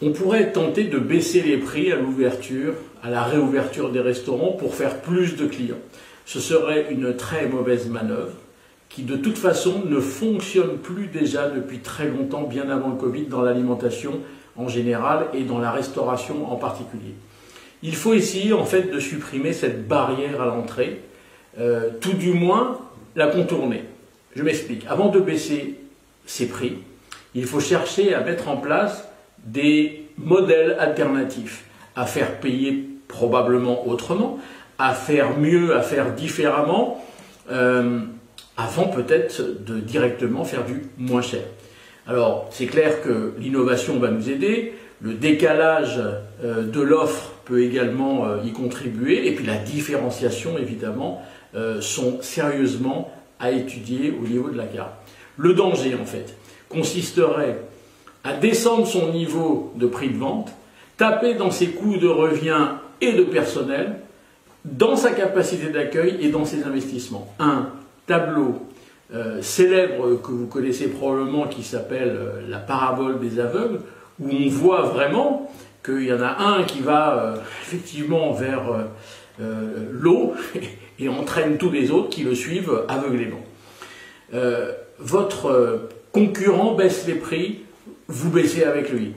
On pourrait être tenté de baisser les prix à l'ouverture, à la réouverture des restaurants pour faire plus de clients. Ce serait une très mauvaise manœuvre qui de toute façon ne fonctionne plus déjà depuis très longtemps, bien avant le Covid, dans l'alimentation en général et dans la restauration en particulier. Il faut essayer en fait de supprimer cette barrière à l'entrée, tout du moins la contourner. Je m'explique. Avant de baisser ces prix, il faut chercher à mettre en place des modèles alternatifs, à faire payer probablement autrement, à faire mieux, à faire différemment, avant peut-être de directement faire du moins cher. Alors c'est clair que l'innovation va nous aider, le décalage de l'offre peut également y contribuer, et puis la différenciation évidemment sont sérieusement à étudier au niveau de la carte. Le danger en fait consisterait à descendre son niveau de prix de vente, taper dans ses coûts de revient et de personnel, dans sa capacité d'accueil et dans ses investissements. Un tableau célèbre que vous connaissez probablement qui s'appelle la parabole des aveugles, où on voit vraiment qu'il y en a un qui va effectivement vers l'eau et entraîne tous les autres qui le suivent aveuglément. Votre concurrent baisse les prix, vous baissez avec lui.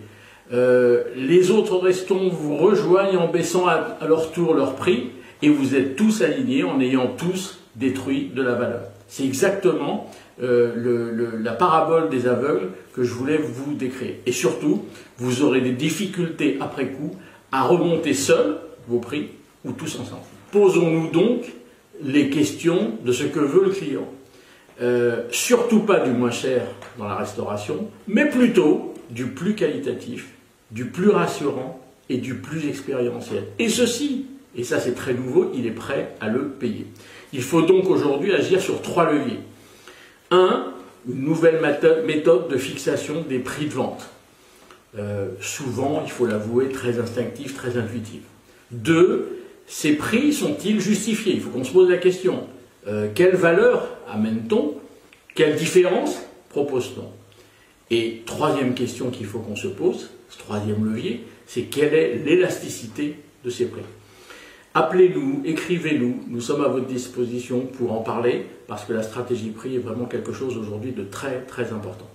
Les autres restaurants vous rejoignent en baissant à leur tour leur prix et vous êtes tous alignés en ayant tous détruit de la valeur. C'est exactement la parabole des aveugles que je voulais vous décrire. Et surtout, vous aurez des difficultés après coup à remonter seuls vos prix ou tous ensemble. Posons-nous donc les questions de ce que veut le client. Surtout pas du moins cher dans la restauration, mais plutôt du plus qualitatif, du plus rassurant et du plus expérientiel. Et ceci, et ça c'est très nouveau, il est prêt à le payer. Il faut donc aujourd'hui agir sur 3 leviers. 1. Une nouvelle méthode de fixation des prix de vente. Souvent, il faut l'avouer, très instinctive, très intuitive. 2. Ces prix sont-ils justifiés? Il faut qu'on se pose la question. Quelle valeur amène-t-on? Quelle différence propose-t-on? Et troisième question qu'il faut qu'on se pose, ce troisième levier, c'est quelle est l'élasticité de ces prix? Appelez-nous, écrivez-nous, nous sommes à votre disposition pour en parler, parce que la stratégie prix est vraiment quelque chose aujourd'hui de très très important.